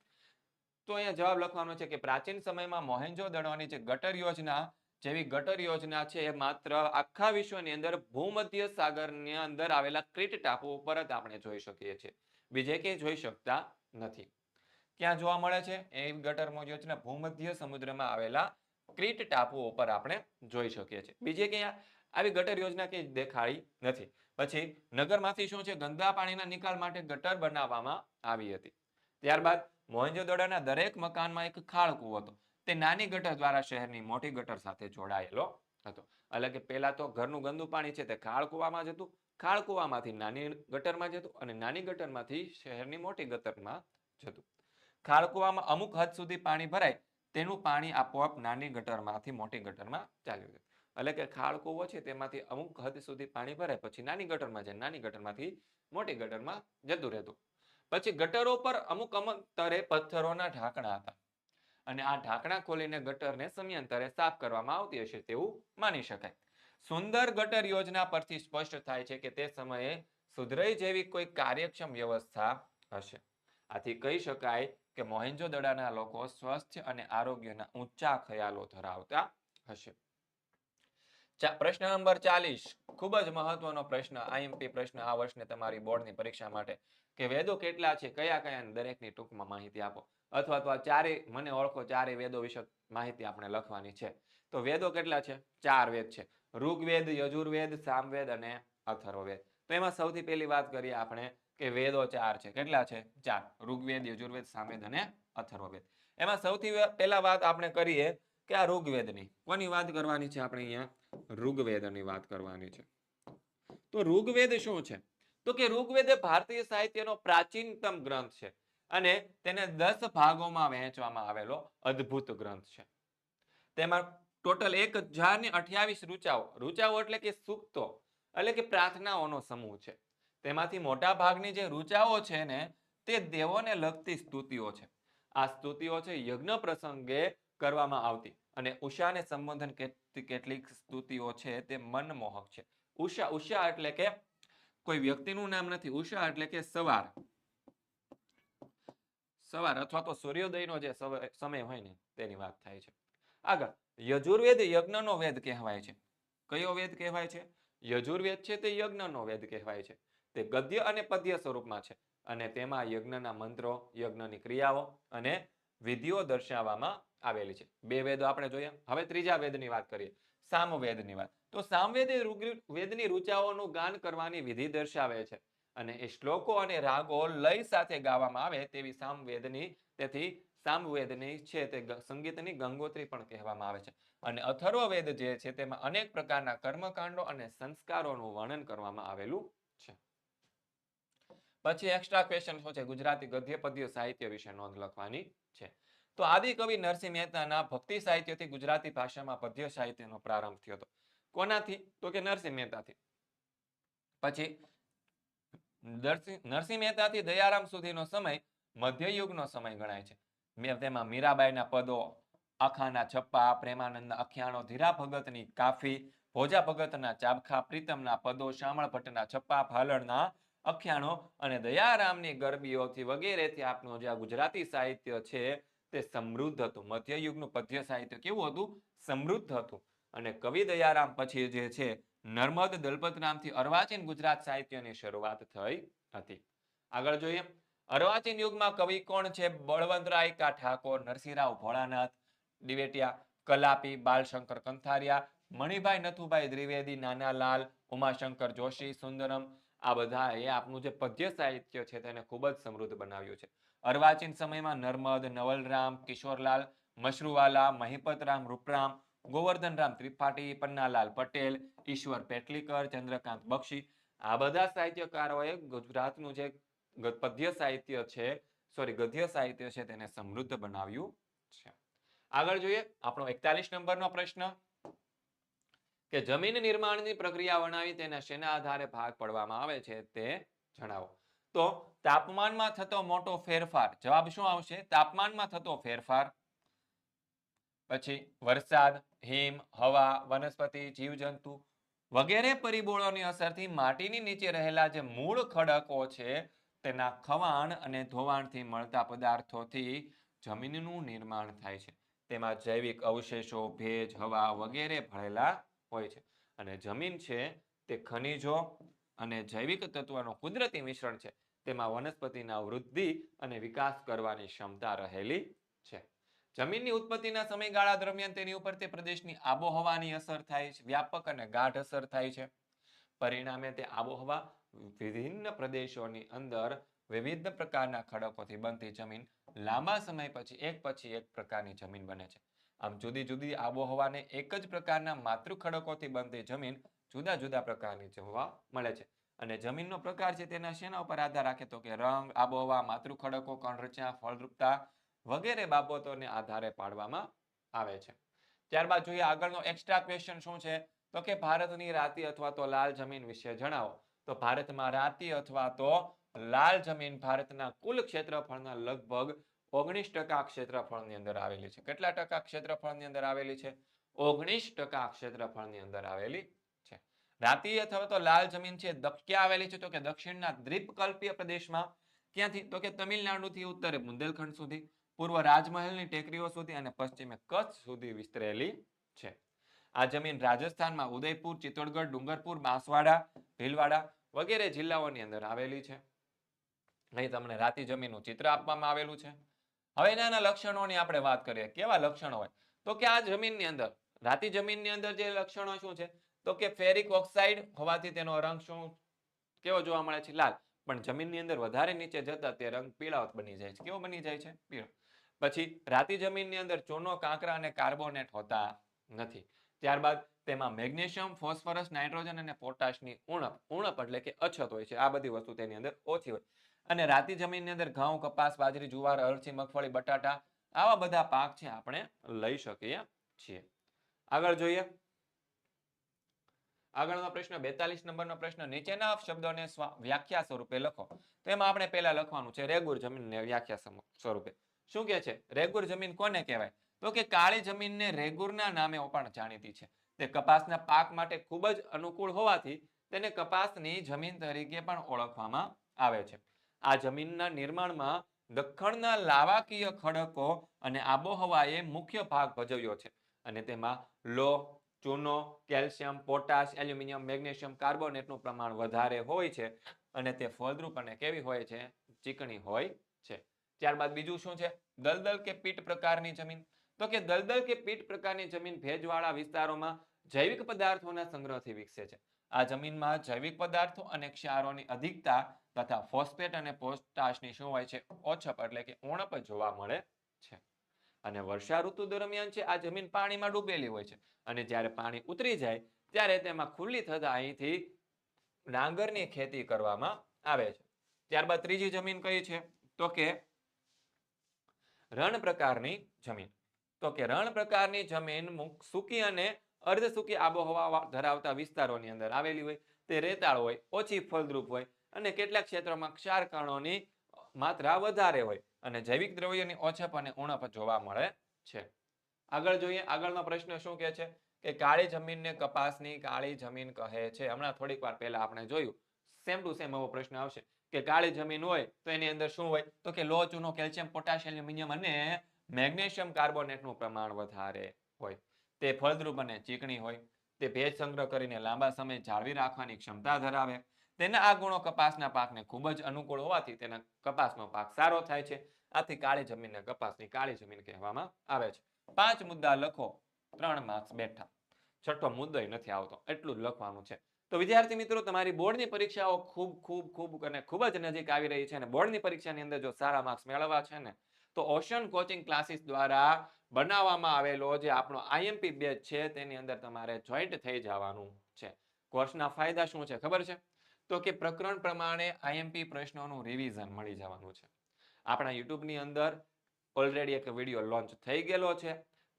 Speaker 1: તો અહીંયા જવાબ લખવાનો છે કે પ્રાચીન સમયમાં મોહેન્જો-દડોની જે ગટર યોજના જેવી ગટર યોજના છે એ માત્ર આખા વિશ્વની અંદર ભૂમધ્ય સાગરની અંદર આવેલા ક્રીટ ટાપુ ઉપર જ આપણે જોઈ શકીએ છીએ, બીજે ક્યાંય જોઈ શકતા નથી. ક્યાં જોવા મળે છે? એ ગટર યોજના ભૂમધ્ય સમુદ્રમાં આવેલા ક્રીટ ટાપુ ઉપર આપણે જોઈ શકીએ છીએ, બીજે ક્યાં આવી ગટર યોજના ક્યાંય દેખાઈ નથી. પછી નગરમાંથી શું છે? ગંદા પાણીના નિકાલ માટે ગટર બનાવવામાં આવી હતી. ત્યારબાદ મોહેન્જો-દડોના દરેક મકાનમાં એક ખાળ કૂવો હતો. તે નાની ગટર દ્વારા શહેરની મોટી ગટર સાથે જોડાયેલો હતો. એટલે કે પહેલા તો ઘરનું ગંદુ પાણી છે તે ખાળ કૂવામાં જતું, ખાળ કૂવામાંથી નાની ગટરમાં જતું અને નાની ગટરમાંથી શહેરની મોટી ગટરમાં જતું. ખાળ કૂવામાં અમુક હદ સુધી પાણી ભરાય તેનું પાણી આપોઆપ નાની ગટરમાંથી મોટી ગટરમાં ચાલ્યું જાય. એટલે કે ખાળ કૂવો છે તેમાંથી અમુક હદ સુધી પાણી ભરાય પછી નાની ગટરમાં જાય, નાની ગટરમાંથી મોટી ગટરમાં જતું રહેતું. પછી ગટરો પર અમુક અંતરે પથ્થરોના ઢાંકણા હતા અને આ ઢાંકણા ખોલીને ગટરને સમયાંતરે સાફ કરવામાં આવતી હશે તેવું માની શકાય. સુંદર ગટર યોજના પરથી સ્પષ્ટ થાય છે કે તે સમયે સુધરાઈ જેવી કોઈ કાર્યક્ષમ વ્યવસ્થા હશે. આથી કહી શકાય કે મોહેન્જો-દડોના લોકો સ્વસ્થ અને આરોગ્યના ઊંચા ખ્યાલો ધરાવતા હશે. પ્રશ્ન નંબર 40 ખૂબ જ મહત્વનો પ્રશ્ન, આઈએમપી પ્રશ્ન આ વર્ષને તમારી બોર્ડની પરીક્ષા માટે કે વેદો કેટલા છે, કયા કયા, દરેકની ટૂંકમાં માહિતી આપો. અથવા તો આ ચારે મને ઓળખો, ચારે વેદો વિશે માહિતી આપણે લખવાની છે. તો વેદો કેટલા છે? 4 વેદ છે. ઋગ્વેદ, યજુર્વેદ, સામવેદ અને અથર્વવેદ. તો એમાં સૌથી પહેલી વાત કરીએ આપણે કે વેદો 4 છે. કેટલા છે? 4. ઋગ્વેદ, યજુર્વેદ, સામવેદ અને અથર્વવેદ. એમાં સૌથી પહેલા વાત આપણે કરીએ કે આ ઋગ્વેદની. કોની વાત કરવાની છે આપણે અહીંયા? ઋગ્વેદની વાત કરવાની છે. તો ઋગ્વેદ શું છે? તો કે ઋગ્વેદ એ ભારતીય સાહિત્યનો પ્રાચીનતમ ગ્રંથ છે અને તેને 10 ભાગોમાં વહેંચવામાં આવેલો અદ્ભુત ગ્રંથ છે. તેમાં ટોટલ 1028 ઋચાઓ એટલે કે સૂક્તો એટલે કે પ્રાર્થનાઓનો સમૂહ છે. તેમાંથી મોટા ભાગની જે ઋચાઓ છે ને તે દેવોને લગતી સ્તુતિઓ છે. આ સ્તુતિઓ છે યજ્ઞ પ્રસંગે કરવામાં આવતી અને ઉષાને સંબોધન કેટલીક સ્તુતિઓ છે તે મનમોહક છે. ઉષા એટલે કે કોઈ વ્યક્તિનું નામ નથી. ઉષા એટલે કે સવાર અથવા તો સૂર્યોદયનો જે સમય હોય ને તેની વાત થાય છે. આગળ યજુર્વેદ યજ્ઞનો વેદ કહેવાય છે. કયો વેદ કહેવાય છે? યજુર્વેદ છે તે યજ્ઞનો વેદ કહેવાય છે. તે ગદ્ય અને પદ્ય સ્વરૂપમાં છે અને તેમાં યજ્ઞના મંત્રો, યજ્ઞની ક્રિયાઓ અને વિધિઓ દર્શાવવામાં આવેલી છે. 2 વેદો આપણે જોયા. હવે ત્રીજા વેદની વાત કરીએ, સામવેદની વાત. તો સામવેદ એ ઋગ્વેદની ઋચાઓનું ગાન કરવાની વિધિ દર્શાવે છે અને એ શ્લોકો અને રાગો લય સાથે ગાવામાં આવે તેવી સામવેદની, તેથી સામવેદની છે તે સંગીતની ગંગોત્રી પણ કહેવામાં આવે છે. અને અથર્વવેદ જે છે તેમાં અનેક પ્રકારના કર્મકાંડો અને સંસ્કારોનું વર્ણન કરવામાં આવેલું છે. પછી એક્સ્ટ્રા ક્વેશ્ચન શું છે? ગુજરાતી ગદ્ય પદ્ય સાહિત્ય વિશે નોંધ લખવાની છે. તો આદિકવિ નરસિંહ મહેતાના ભક્તિ સાહિત્યથી ગુજરાતી ભાષામાં પદ્ય સાહિત્યનો પ્રારંભ થયો હતો. કોનાથી? તો કે નરસિંહ મહેતાથી. પછી નરસિંહ મહેતાથી દયારામ સુધીનો સમય મધ્યયુગનો સમય ગણાય છે. તેમાં મીરાબાઈના પદો, અખાના છપ્પા, પ્રેમાનંદના અખ્યાણો, ધીરા ભગતની કાફી, ભોજા ભગતના ચાબખા, પ્રીતમના પદો, શામળ ભટ્ટના છપ્પા, ભાલણના અખ્યાણો અને દયારામની ગરબીઓથી વગેરેથી આપનું જે ગુજરાતી સાહિત્ય છે તે સમૃદ્ધ હતું. મધ્યયુગનું પદ્ય સાહિત્ય કેવું હતું? સમૃદ્ધ હતું. અને કવિ દયારામ પછી જે છે નર્મદ દલપતરામથી અર્વાચીન ગુજરાત સાહિત્યની શરૂઆત થઈ હતી. આગળ જોઈએ અર્વાચીન યુગમાં કવિ કોણ છે? બળવંતરાય કા ઠાકોર, નરસિંહરાવ ભોળાનાથ દિવેટિયા, કલાપી, બાલશંકર કંથારિયા, મણિભાઈ નથુભાઈ દ્વિવેદી, નાનાલાલ, ઉમાશંકર જોશી, સુંદરમ. આ બધા એ આપનું જે પદ્ય સાહિત્ય છે તેને ખૂબ જ સમૃદ્ધ બનાવ્યું છે. અર્વાચીન સમયમાં નર્મદ, નવલરામ, કિશોરલાલ, મશરૂવાલા, મહિપતરામ, રૂપરામ, ગોવર્ધનરામ ત્રિપાઠી, પન્નાલાલ પટેલ, ઈશ્વર પેટલીકર, ચંદ્રકાંત બક્ષી, આ બધા સાહિત્યકારોએ ગુજરાતનું જે પદ્ય સાહિત્ય છે ગદ્ય સાહિત્ય છે તેને સમૃદ્ધ બનાવ્યું છે. આગળ જોઈએ આપણો 41 નંબરનો પ્રશ્ન કે જમીન નિર્માણની પ્રક્રિયા વર્ણવી તેના શેના આધારે ભાગ પાડવામાં આવે છે તે જણાવો. તો તાપમાનમાં થતો મોટો ફેરફાર, જવાબ શું આવશે? તાપમાનમાં થતો ફેરફાર, પછી વરસાદ, હિમ, હવા, વનસ્પતિ, જીવજંતુ વગેરે પરિબળોની અસરથી માટીની નીચે રહેલા જે મૂળ ખડકો છે તેના ખવાણ અને ધોવાણથી મળતા પદાર્થોથી જમીનનું નિર્માણ થાય છે. તેમાં જૈવિક અવશેષો, ભેજ, હવા વગેરે ભળેલા હોય છે. અને જમીન છે તે ખનિજો અને જૈવિક તત્વોનું કુદરતી મિશ્રણ છે. તેમાં વનસ્પતિના વૃદ્ધિ અને વિકાસ કરવાની ક્ષમતા રહેલી છે. જમીનની ઉત્પત્તિના સમયગાળા દરમિયાન તેની ઉપર તે પ્રદેશની આબોહવાની અસર થાય છે, વ્યાપક અને ગાઢ અસર થાય છે. પરિણામે તે આબોહવા વિભિન્ન પ્રદેશોની અંદર વિવિધ પ્રકારના ખડકોથી બનતી જમીન લાંબા સમય પછી એક પ્રકારની જમીન બને છે. આમ જુદી જુદી આબોહવાને એક જ પ્રકારના માતૃ ખડકોથી બનતી જમીન જુદા જુદા પ્રકારની જોવા મળે છે. અને જમીનનો પ્રકાર છે તેના શેના ઉપર આધાર રાખે? તો કે રંગ, આબોહવા, માતૃ ખડકો, કણરચના, ફળદ્રુપતા વગેરે બાબતોને આધારે પાડવામાં આવે છે. ત્યારબાદ જોઈએ આગળનો એક્સ્ટ્રા ક્વેશ્ચન શું છે? તો કે ભારતની રાતી અથવા તો લાલ જમીન વિશે જણાવો. તો ભારતમાં રાતી અથવા તો લાલ જમીન ભારતના કુલ ક્ષેત્રફળના લગભગ 19% ક્ષેત્રફળની અંદર આવેલી છે. કેટલા ટકા ક્ષેત્રફળની અંદર આવેલી છે? 19% ક્ષેત્રફળની અંદર આવેલી છે. રાતી અથવા તો લાલ જમીન છે ક્યાં આવેલી છે? તો કે દક્ષિણના દ્વીપકલ્પીય પ્રદેશમાં. ક્યાંથી? તો કે તમિલનાડુથી ઉત્તરે બુંદેલખંડ સુધી, પૂર્વ રાજમહેલની ટેકરીઓ સુધી અને પશ્ચિમે કચ્છ સુધી વિસ્તરેલી છે. આ જમીન રાજસ્થાનમાં ઉદયપુર, ચિત્તોડગઢ, ડુંગરપુર, બાંસવાડા, ભીલવાડા વગેરે જિલ્લાઓની અંદર આવેલી છે. અહીં તમને રાતી જમીનનું ચિત્ર આપવામાં આવેલું છે. હવે એના લક્ષણોની આપણે વાત કરીએ. કેવા લક્ષણો હોય? તો કે આ જમીનની અંદર રાતી જમીનની અંદર જે લક્ષણો શું છે? તો કે ફેરિક ઓક્સાઇડ હોવાથી તેનો રંગ શું કેવો જોવા મળે છે? લાલ. પણ જમીનની અંદર વધારે નીચે જતા તે રંગ પીળાવત બની જાય છે. કેવો બની જાય છે? પીળો. પછી રાતી જમીનની અંદર ચૂનો, કાંકરા અને કાર્બોનેટ હોતા નથી. ત્યારબાદ તેમાં મેગ્નેશિયમ, ફોસ્ફરસ, નાઇટ્રોજન અને પોટાશની ઉણપ એટલે કે અછત હોય છે. આ બધી વસ્તુ તેની અંદર ઓછી હોય. અને રાતી જમીનની અંદર ઘઉં, કપાસ, બાજરી, જુવાર, અળસી, મગફળી, બટાટા આવા બધા પાક છે આપણે લઈ શકીએ છીએ. આગળ જોઈએ આગળનો પ્રશ્ન 42 નંબરનો પ્રશ્ન, નીચેના શબ્દોને વ્યાખ્યા સ્વરૂપે લખો. તો એમાં આપણે પહેલા લખવાનું છે રેગુર જમીનને વ્યાખ્યા સ્વરૂપે. શું કે છે? રેગુર જમીન કોને કહેવાય? તો કે કાળી જમીનને રેગુરના નામે પણ જાણીતી છે. તે કપાસના પાક માટે ખૂબ જ અનુકૂળ હોવાથી તેને કપાસની જમીન તરીકે પણ ઓળખવામાં આવે છે. આ જમીનના નિર્માણમાં દખણના લાવાકીય ખડકો અને આબોહવાએ મુખ્ય ભાગ ભજવ્યો છે. અને તેમાં લોહ, ચૂનો, કેલ્શિયમ, પોટાશ, એલ્યુમિનિયમ, મેગ્નેશિયમ, કાર્બોનેટનું પ્રમાણ વધારે હોય છે. અને તે ફળદ્રુપ અને કેવી હોય છે? ચીકણી હોય છે. ત્યારબાદ બીજું શું છે? દલદલ કે પીટ પ્રકારની જમીન. તો કે દલદલ કે પીટ પ્રકારની જમીન ભેજવાળા વિસ્તારોમાં જૈવિક પદાર્થોના સંગ્રહથી વિકસે છે. આ જમીનમાં જૈવિક પદાર્થો અને ક્ષારોની અધિકતા તથા ફોસ્ફેટ અને પોટાશની શું હોય છે? ઓછપ એટલે કે ઉણપ જોવા મળે છે. અને વર્ષા ઋતુ દરમિયાન છે આ જમીન પાણીમાં ડૂબેલી હોય છે. અને જ્યારે પાણી ઉતરી જાય ત્યારે તેમાં ખુલ્લી થતા અહીંથી ડાંગરની ખેતી કરવામાં આવે છે. ત્યારબાદ ત્રીજી જમીન કઈ છે? તો કે રણ પ્રકારની જમીન. તો કે રણ પ્રકારની જમીન સૂકી અને અર્ધ સૂકી આબોહવા ધરાવતા વિસ્તારોની અંદર આવેલી હોય. તે રેતાળ હોય, ઓછી ફળદ્રુપ હોય અને કેટલાક ક્ષેત્રોમાં ક્ષાર કણોની માત્રા વધારે હોય અને જૈવિક દ્રવ્યોની ઓછપ અને ઉણપ જોવા મળે છે. આગળ જોઈએ આગળનો પ્રશ્ન શું કહે છે? કે કાળી જમીનને કપાસની કાળી જમીન કહે છે. હમણાં થોડીક વાર પહેલા આપણે જોયું સેમ ટુ સેમ એવો પ્રશ્ન આવશે કે કાળી જમીન હોય તો એની અંદર શું હોય? તો કે લોહ, ચૂનો, કેલ્શિયમ, પોટાશ, એલ્યુમિનિયમ અને મેગ્નેશિયમ કાર્બોનેટનું પ્રમાણ વધારે હોય. તે ફળદ્રુપ અને ચીકણી હોય, તે ભેજ સંગ્રહ કરીને લાંબા સમય જાળવી રાખવાની ક્ષમતા ધરાવે. તેના આ ગુણો કપાસના પાકને ખૂબ જ અનુકૂળ હોવાથી તેના કપાસનો પાક સારો થાય છે. આથી કાળી જમીનને કપાસની કાળી જમીન કહેવામાં આવે છે. 5 મુદ્દા લખો, 3 માર્ક્સ બેઠા. છઠ્ઠો મુદ્દો નથી આવતો, એટલું જ લખવાનું છે. તો વિદ્યાર્થી મિત્રો, તમારી બોર્ડની પરીક્ષાઓ ખૂબ જ નજીક આવી રહી છે અને બોર્ડની પરીક્ષાની અંદર જો સારા માર્ક્સ મેળવવા છે ને, તો ઓશન કોચિંગ ક્લાસીસ દ્વારા બનાવવામાં આવેલો જે આપણો આઈએમપી બેચ છે તેની અંદર તમારે જોઈન્ટ થઈ જવાનું છે. કોર્સના ફાયદા શું છે ખબર છે? તો કે પ્રકરણ પ્રમાણે આઈએમપી પ્રશ્નોનું રિવિઝન મળી જવાનું છે. આપણા યુટ્યુબની અંદર ઓલરેડી એક વિડીયો લોન્ચ થઈ ગયેલો છે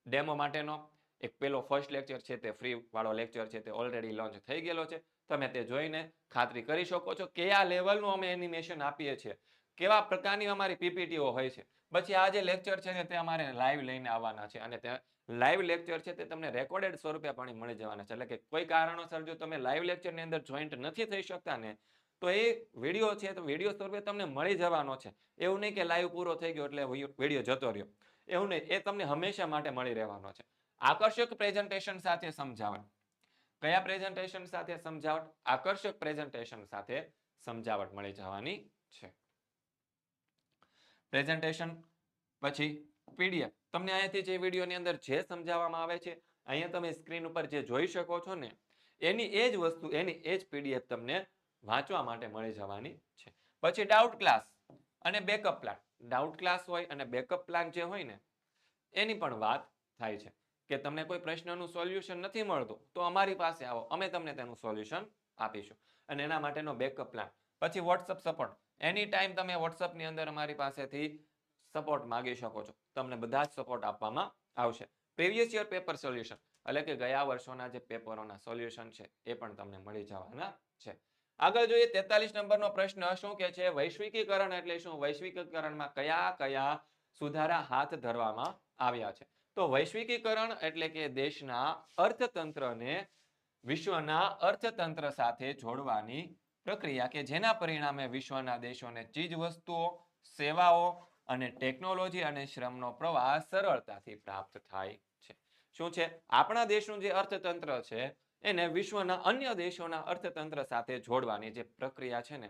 Speaker 1: ડેમો માટેનો. એક પેલો ફર્સ્ટ લેક્ચર છે તે ફ્રી વાળો લેક્ચર છે તે ઓલરેડી લોન્ચ થઈ ગયેલો છે. તમે તે જોઈને ખાતરી કરી શકો છો કયા લેવલનું અમે એનિમેશન આપીએ છીએ, કેવા પ્રકારની અમારી પીપીટીઓ હોય છે. પછી આ જે લેક્ચર છે ને તે અમારે લાઈવ લઈને આવવાના છે અને તે લાઈવ લેક્ચર છે તે તમને રેકોર્ડેડ સ્વરૂપે પણ મળી જવાના છે. એટલે કે કોઈ કારણોસર જો તમે લાઈવ લેક્ચરની અંદર જોઈન્ટ નથી થઈ શકતા ને, તો એ વિડીયો છે તો વિડીયો સ્વરૂપે તમને મળી જવાનો છે. એવું નહીં કે લાઈવ પૂરો થઈ ગયો એટલે વિડીયો જતો રહ્યો, એવું નહીં. એ તમને હંમેશા માટે મળી રહેવાનો છે. આકર્ષક પ્રેઝન્ટેશન સાથે સમજાવટ. કયા પ્રેઝન્ટેશન સાથે સમજાવટ? આકર્ષક પ્રેઝન્ટેશન સાથે સમજાવટ મળી જવાની છે. પ્રેઝન્ટેશન પછી પીડીએફ. તમને અહીંયાથી જે વિડીયોની અંદર જે સમજાવવામાં આવે છે, અહીંયા તમે સ્ક્રીન ઉપર જે જોઈ શકો છો ને, એની એ જ વસ્તુ, એની એ જ પીડીએફ તમને વાંચવા માટે મળી જવાની છે. પછી ડાઉટ ક્લાસ અને બેકઅપ પ્લાન. ડાઉટ ક્લાસ હોય અને બેકઅપ પ્લાન જે હોય ને, એની પણ વાત થાય છે કે તમને કોઈ પ્રશ્નનું સોલ્યુશન નથી મળતું તો અમારી પાસે આવો, અમે તમને તેનું સોલ્યુશન આપીશું. અને એના માટેનો બેકઅપ પ્લાન. પછી વોટ્સઅપ સપોર્ટ. એની ટાઈમ તમે વોટ્સઅપની અંદર અમારી પાસેથી સપોર્ટ માંગી શકો છો. તમને બધા જ સપોર્ટ આપવામાં આવશે. પ્રીવિયસ યર પેપર સોલ્યુશન, એટલે કે ગયા વર્ષોના જે પેપરોના સોલ્યુશન છે એ પણ તમને મળી જવાના છે. આગળ જોઈએ 43 નંબરનો પ્રશ્ન. શું કે છે? વૈશ્વિકીકરણ એટલે શું? વૈશ્વિકીકરણમાં કયા કયા સુધારા હાથ ધરવામાં આવ્યા છે? તો વૈશ્વિકીકરણ એટલે કે દેશના અર્થતંત્રને વિશ્વના અર્થતંત્ર સાથે જોડવાની પ્રક્રિયા કે જેના પરિણામે વિશ્વના દેશોને ચીજ વસ્તુઓ, સેવાઓ અને ટેકનોલોજી અને શ્રમનો પ્રવાહ સરળતાથી પ્રાપ્ત થાય છે. શું છે? આપણા દેશનું જે અર્થતંત્ર છે એને વિશ્વના અન્ય દેશોના અર્થતંત્ર સાથે જોડવાની જે પ્રક્રિયા છે ને,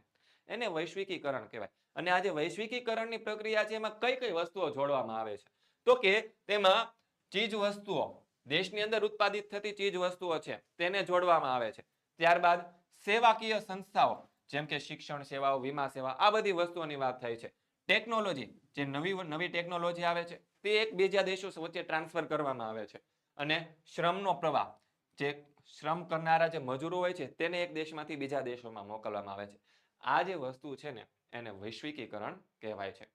Speaker 1: એને વૈશ્વિકીકરણ કહેવાય. અને આ જે વૈશ્વિકીકરણની પ્રક્રિયા છે એમાં કઈ કઈ વસ્તુઓ જોડવામાં આવે છે? તો કે તેમાં ચીજ વસ્તુઓ, દેશની અંદર ઉત્પાદિત થતી ચીજ વસ્તુઓ છે તેને જોડવામાં આવે છે. ત્યારબાદ સેવાકીય સંસ્થાઓ જેમ કે શિક્ષણ સેવાઓ, વીમા સેવા, આ બધી વસ્તુઓની વાત થાય છે. ટેકનોલોજી, જે નવી ટેકનોલોજી આવે છે તે એક બીજા દેશો વચ્ચે ટ્રાન્સફર કરવામાં આવે છે. અને શ્રમનો પ્રવાહ, જે શ્રમ કરનારા જે મજૂરો હોય છે તેને એક દેશમાંથી બીજા દેશોમાં મોકલવામાં આવે છે. આ જે વસ્તુ છે ને એને વૈશ્વિકીકરણ કહેવાય છે.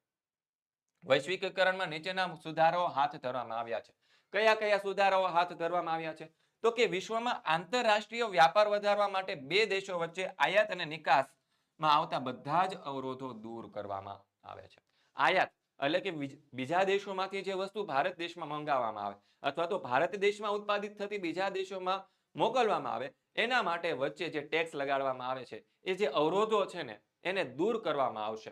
Speaker 1: વૈશ્વિકીકરણમાં નીચેના સુધારાઓ હાથ ધરવામાં આવ્યા છે. કયા કયા સુધારાઓ હાથ ધરવામાં આવ્યા છે? તો કે વિશ્વમાં આંતરરાષ્ટ્રીય વ્યાપાર વધારવા માટે બે દેશો વચ્ચે આયાત અને નિકાસમાં આવતા બધા જ અવરોધો દૂર કરવામાં આવે છે. આયાત એટલે કે બીજા દેશોમાંથી જે વસ્તુ ભારત દેશમાં મંગાવવામાં આવે અથવા તો ભારત દેશમાં ઉત્પાદિત થતી બીજા દેશોમાં મોકલવામાં આવે, એના માટે વચ્ચે જે ટેક્સ લગાડવામાં આવે છે એ જે અવરોધો છે ને એને દૂર કરવામાં આવશે.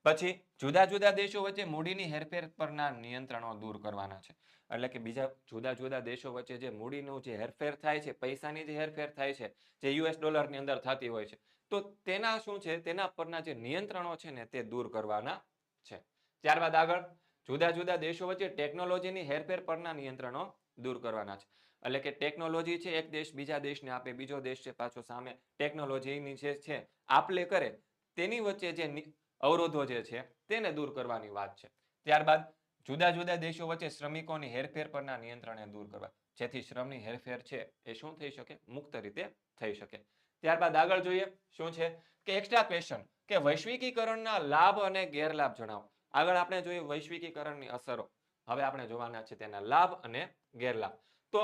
Speaker 1: પછી જુદા જુદા દેશો વચ્ચે મૂડીની હેરફેર પરના નિયંત્રણો દૂર કરવાના છે. એટલે કે બીજા જુદા જુદા દેશો વચ્ચે જે મૂડીનું જે હેરફેર થાય છે, પૈસાની જે હેરફેર થાય છે, જે યુએસ ડોલરની અંદર થતી હોય છે, તો તેના શું છે, તેના પરના જે નિયંત્રણો છે ને તે દૂર કરવાના છે. ત્યારબાદ આગળ જુદા જુદા દેશો વચ્ચે ટેકનોલોજીની હેરફેર પરના નિયંત્રણો દૂર કરવાના છે. એટલે કે ટેકનોલોજી છે એક દેશ બીજા દેશને આપે, બીજો દેશ છે પાછો સામે ટેકનોલોજીની જે છે આપ લે કરે, તેની વચ્ચે જે અવરોધો જે છે તેને દૂર કરવાની વાત છે. ત્યારબાદ જુદા જુદા દેશો વચ્ચે શ્રમિકોની હેરફેર પરના નિયંત્રણને દૂર કરવા, જેથી શ્રમની હેરફેર છે એ શું થઈ શકે? મુક્ત રીતે થઈ શકે. ત્યારબાદ આગળ જોઈએ શું છે કે એક્સ્ટ્રા ક્વેશ્ચન કે વૈશ્વિકીકરણના લાભ અને ગેરલાભ જણાવો. આગળ આપણે જોઈએ વૈશ્વિકીકરણની અસરો, હવે આપણે જોવાના છે તેના લાભ અને ગેરલાભ. તો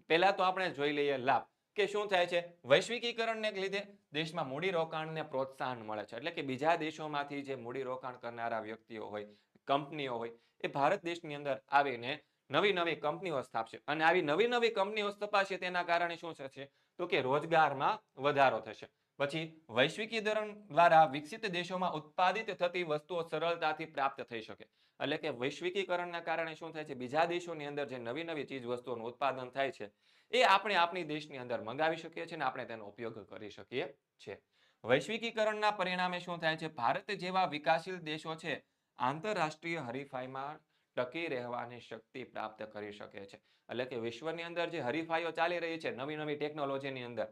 Speaker 1: પહેલા તો આપણે જોઈ લઈએ લાભ કે શું થાય છે. વૈશ્વિકીકરણને લીધે દેશમાં મૂડીરોકાણને પ્રોત્સાહન મળે છે. એટલે કે બીજા દેશોમાંથી જે મૂડીરોકાણ કરનારા વ્યક્તિઓ હોય, કંપનીઓ હોય, એ ભારત દેશની અંદર આવીને નવી નવી કંપનીઓ સ્થાપશે અને આવી નવી નવી કંપનીઓ સ્થપાશે તેના કારણે શું થશે? તો કે રોજગારમાં વધારો થશે. પછી વૈશ્વિકીકરણ દ્વારા વિકસિત દેશોમાં ઉત્પાદિત થતી વસ્તુઓ સરળતાથી પ્રાપ્ત થઈ શકે. એટલે કે વૈશ્વિકીકરણના કારણે શું થાય છે, બીજા દેશોની અંદર જે નવી નવી ચીજ વસ્તુઓનું ઉત્પાદન થાય છે એ આપણે આપણી દેશની અંદર મંગાવી શકીએ છીએ અને આપણે તેનો ઉપયોગ કરી શકીએ છીએ. વૈશ્વિકીકરણના પરિણામે શું થાય છે, ભારત જેવા વિકાસશીલ દેશો છે આંતરરાષ્ટ્રીય હરીફાઈમાં ટકી રહેવાની શક્તિ પ્રાપ્ત કરી શકે છે. એટલે કે વિશ્વની અંદર જે હરીફાઈઓ ચાલી રહી છે નવી નવી ટેકનોલોજીની અંદર,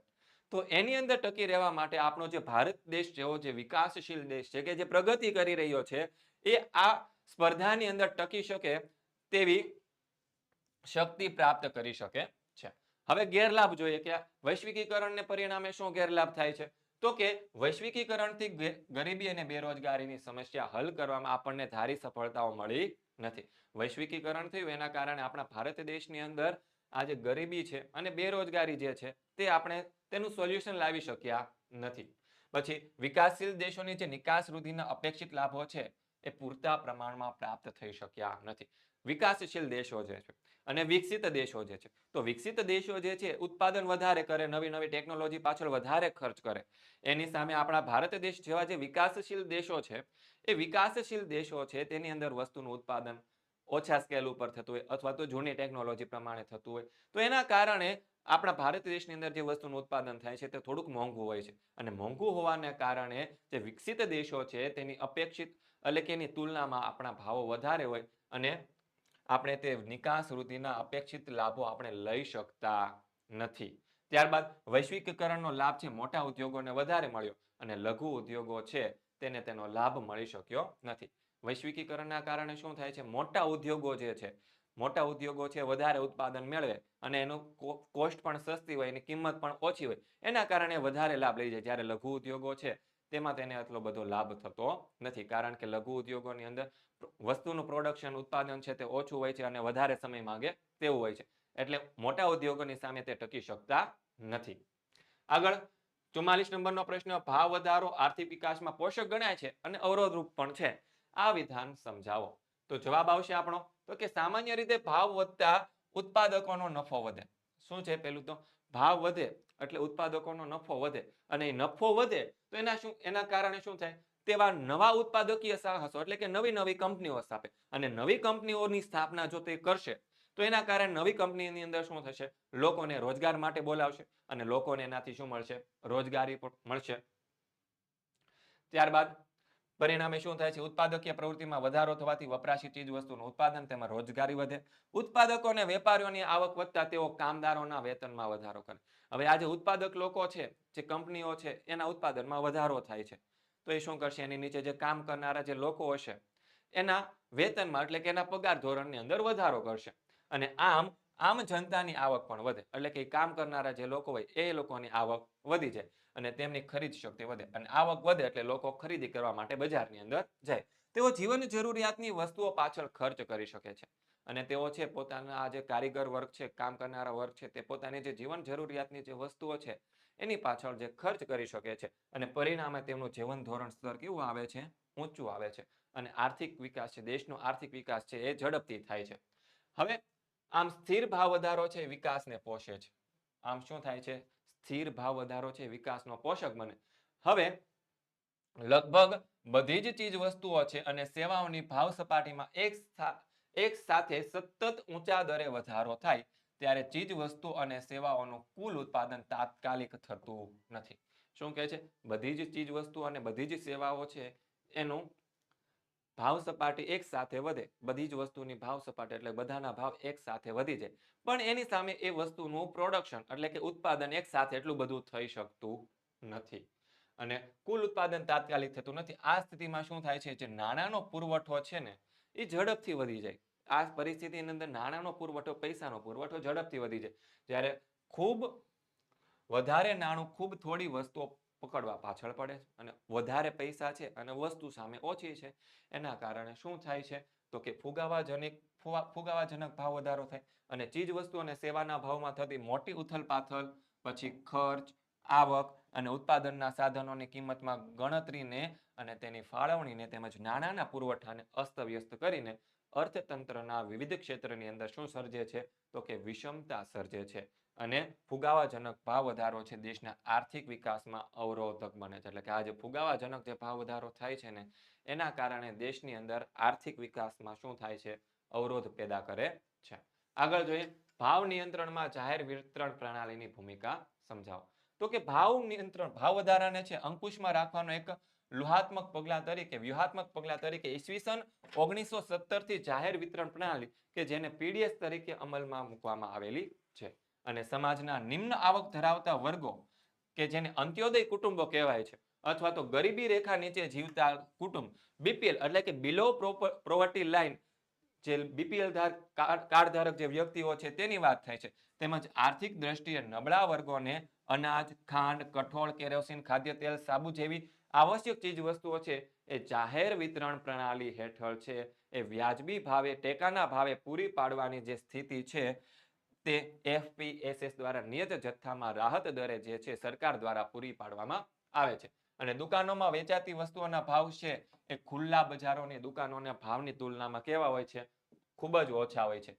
Speaker 1: તો એની અંદર ટકી રહેવા માટે આપણો જે ભારત દેશ જેવો જે વિકાસશીલ દેશ છે કે જે પ્રગતિ કરી રહ્યો છે એ આ સ્પર્ધાની અંદર ટકી શકે તેવી શક્તિ પ્રાપ્ત કરી શકે છે. હવે ગેરલાભ જોઈએ કે વૈશ્વિકીકરણને પરિણામે શું ગેરલાભ થાય છે, તો કે વૈશ્વિકીકરણથી ગરીબી અને બેરોજગારીની સમસ્યા હલ કરવામાં આપણને ધારી સફળતાઓ મળી નથી. વૈશ્વિકીકરણ થયું એના કારણે આપણા ભારત દેશની અંદર આ જે ગરીબી છે અને બેરોજગારી જે છે તે આપણે તેનું સોલ્યુશન લાવી શક્યા નથી. પછી વિકાસશીલ દેશોની જે નિકાસ વૃદ્ધિના અપેક્ષિત લાભો છે એ પૂરતા પ્રમાણમાં પ્રાપ્ત થઈ શક્યા નથી. વિકાસશીલ દેશો જે છે અને વિકસિત દેશો જે છે, તો વિકસિત દેશો જે છે ઉત્પાદન વધારે કરે, નવી નવી ટેકનોલોજી પાછળ વધારે ખર્ચ કરે. એની સામે આપણા ભારત દેશ જેવા જે વિકાસશીલ દેશો છે એ વિકાસશીલ દેશો છે તેની અંદર વસ્તુનું ઉત્પાદન ઓછા સ્કેલ ઉપર થતું હોય અથવા તો જૂની ટેકનોલોજી પ્રમાણે થતું હોય, તો એના કારણે આપણા ભારત દેશની અંદર જે વસ્તુનું ઉત્પાદન થાય છે તે થોડુંક મોંઘું હોય છે. અને મોંઘું હોવાને કારણે જે વિકસિત દેશો છે તેની અપેક્ષિત એટલે કે એની તુલનામાં આપણા ભાવો વધારે હોય અને આપણે તે નિકાસ વૃદ્ધિના અપેક્ષિત લાભો આપણે લઈ શકતા નથી. ત્યારબાદ વૈશ્વિકીકરણનો લાભ છે મોટા ઉદ્યોગોને વધારે મળ્યો અને લઘુ ઉદ્યોગો છે તેને તેનો લાભ મળી શક્યો નથી. વૈશ્વિકીકરણના કારણે શું થાય છે, મોટા ઉદ્યોગો જે છે, મોટા ઉદ્યોગો છે વધારે ઉત્પાદન મેળવે અને એનો કોસ્ટ પણ સસ્તી હોય, એની કિંમત પણ ઓછી હોય, એના કારણે વધારે લાભ લઈ જાય. જ્યારે લઘુ ઉદ્યોગો છે તેમાં તેને એટલો બધો લાભ થતો નથી, કારણ કે લઘુ ઉદ્યોગોની અંદર વસ્તુનું પ્રોડક્શન ઉત્પાદન છે તે ઓછું હોય છે અને વધારે સમય માંગે તેવું હોય છે. એટલે મોટા ઉદ્યોગોની સામે તે ટકી શકતા નથી. આગળ 44 નંબરનો પ્રશ્ન, ભાવ વધારો આર્થિક વિકાસમાં પોષક ગણાય છે અને અવરોધરૂપ પણ છે. આ વિધાન સમજાવો. તો જવાબ આવશે આપણો તો કે સામાન્ય રીતે ભાવ વધતા ઉત્પાદકોનો નફો વધે. શું છે, પેલું તો ભાવ વધે એટલે ઉત્પાદકોનો નફો વધે અને એ નફો વધે તો એના કારણે શું થાય, તેવા નવા ઉત્પાદકીય સાહસો એટલે કે નવી નવી કંપનીઓ સ્થાપે અને નવી કંપનીઓની સ્થાપના જો તે કરશે તો એના કારણે નવી કંપનીની અંદર શું થશે, લોકોને રોજગાર માટે બોલાવશે અને લોકોને એનાથી શું મળશે, રોજગારી પણ મળશે. ત્યારબાદ પરિણામે શું થાય છે, ઉત્પાદકીય પ્રવૃત્તિમાં વધારો થવાથી વપરાશી ચીજ વસ્તુનું ઉત્પાદન, તેમાં રોજગારી વધે. ઉત્પાદકો અને વેપારીઓની આવક વધતા તેઓ કામદારોના વેતનમાં વધારો કરે. હવે આ જે ઉત્પાદક લોકો છે, જે કંપનીઓ છે, એના ઉત્પાદનમાં વધારો થાય છે તો એ શું કરશે, એની નીચે જે કામ કરનારા જે લોકો હશે એના વેતનમાં એટલે કે એના પગાર ધોરણની અંદર વધારો કરશે અને આમ જનતાની આવક પણ વધે. એટલે કે કામ કરનારા જે લોકો હોય એ લોકોની આવક વધી જાય અને તેમની ખરીદ શક્તિ વધે અને આવક વધે એટલે લોકો ખરીદી કરવા માટે બજારની અંદર જાય. તેઓ જીવન જરૂરિયાતની વસ્તુઓ પાછળ ખર્ચ કરી શકે છે અને તેઓ છે પોતાના જે કારીગર વર્ગ છે, કામ કરનારા વર્ગ છે, તે પોતાની જે જીવન જરૂરિયાતની જે વસ્તુઓ છે એની પાછળ જે ખર્ચ કરી શકે છે અને પરિણામે તેમનું જીવન ધોરણ સ્તર કેવું આવે છે, ઊંચું આવે છે અને આર્થિક વિકાસ છે, દેશનો આર્થિક વિકાસ છે એ ઝડપથી થાય છે. હવે આમ સ્થિર ભાવ વધારો છે વિકાસને પોષે છે. આમ શું થાય છે, સ્થિર ભાવ વધારો છે વિકાસનો પોષક બને. હવે લગભગ બધી જ ચીજ વસ્તુઓ છે અને સેવાઓની ભાવ સપાટીમાં એક સાથે સતત ઊંચા દરે વધારો થાય ત્યારે ચીજ વસ્તુ અને સેવાઓનું કુલ ઉત્પાદન તાત્કાલિક થતું નથી. શું કહે છે, બધી જ ચીજ વસ્તુ અને બધી જ સેવાઓ છે એનું ભાવ સપાટી એક સાથે વધે, બધી જ વસ્તુની ભાવ સપાટી એટલે બધાના ભાવ એક સાથે વધી જાય, પણ એની સામે એ વસ્તુનું પ્રોડક્શન એટલે કે ઉત્પાદન એક સાથે એટલું બધું થઈ શકતું નથી અને કુલ ઉત્પાદન તાત્કાલિક થતું નથી. આ સ્થિતિમાં શું થાય છે, જે નાણાંનો પુરવઠો છે ને એ ઝડપથી વધી જાય. આ પરિસ્થિતિની અંદર નાણાંનો પુરવઠો, પૈસાનો પુરવઠો ઝડપથી વધી જાય. જ્યારે ખૂબ વધારે નાણું ખૂબ થોડી વસ્તુઓ પકડવા પાછળ પડે છે અને વધારે પૈસા છે અને વસ્તુ સામે ઓછી છે, એના કારણે શું થાય છે તો કે ફુગાવાજનક ભાવ વધારો થાય અને ચીજ વસ્તુ અને સેવાના ભાવમાં થતી મોટી ઉથલપાથલ, પછી ખર્ચ, આવક અને ઉત્પાદનના સાધનોની કિંમતમાં ગણતરીને અને તેની ફાળવણીને તેમજ નાણાંના પુરવઠાને અસ્તવ્યસ્ત કરીને અર્થતંત્રના વિવિધ ક્ષેત્રની અંદર શું સર્જે છે તો કે વિષમતા સર્જે છે અને ફુગાવાજનક ભાવ વધારો છે દેશના આર્થિક વિકાસમાં અવરોધક બને છે. એટલે કે આ જે ફુગાવાજનક જે ભાવ વધારો થાય છે ને એના કારણે દેશની અંદર આર્થિક વિકાસમાં શું થાય છે? અવરોધ પેદા કરે છે. આગળ જોઈએ ભાવ નિયંત્રણમાં જાહેર વિતરણ પ્રણાલીની ભૂમિકા સમજાવો. તો કે ભાવ નિયંત્રણ ભાવ વધારાને છે અંકુશમાં રાખવાનો એક વ્યૂહાત્મક પગલા તરીકે ઈસવીસન 1917 થી જાહેર વિતરણ પ્રણાલી કે જેને પીડીએસ તરીકે અમલમાં મૂકવામાં આવેલી છે. અને સમાજના નિમ્ન આવક ધરાવતા વર્ગો કે જેને અંત્યોદય કુટુંબો કહેવાય છે અથવા તો ગરીબી રેખા નીચે જીવતા કુટુંબ બીપીએલ એટલે કે બિલો પ્રોવર્ટી લાઇન જે બીપીએલ કાર્ડ ધારક જે વ્યક્તિઓ છે તેની વાત થાય છે. તેમજ આર્થિક દ્રષ્ટિએ નબળા વર્ગોને અનાજ, ખાંડ, કઠોળ, કેરોસીન, ખાદ્ય તેલ, સાબુ જેવી આવશ્યક ચીજ વસ્તુઓ છે એ જાહેર વિતરણ પ્રણાલી હેઠળ છે એ વ્યાજબી ભાવે ટેકાના ભાવે પૂરી પાડવાની જે સ્થિતિ છે તે એફપીએસએસ દ્વારા નિયત જથ્થામાં રાહત દરે જે છે સરકાર દ્વારા પૂરી પાડવામાં આવે છે. અને દુકાનોમાં વેચાતી વસ્તુઓના ભાવ છે એ ખુલ્લા બજારોની દુકાનોના ભાવની તુલનામાં કેવા હોય છે? ખૂબ જ ઓછા હોય છે.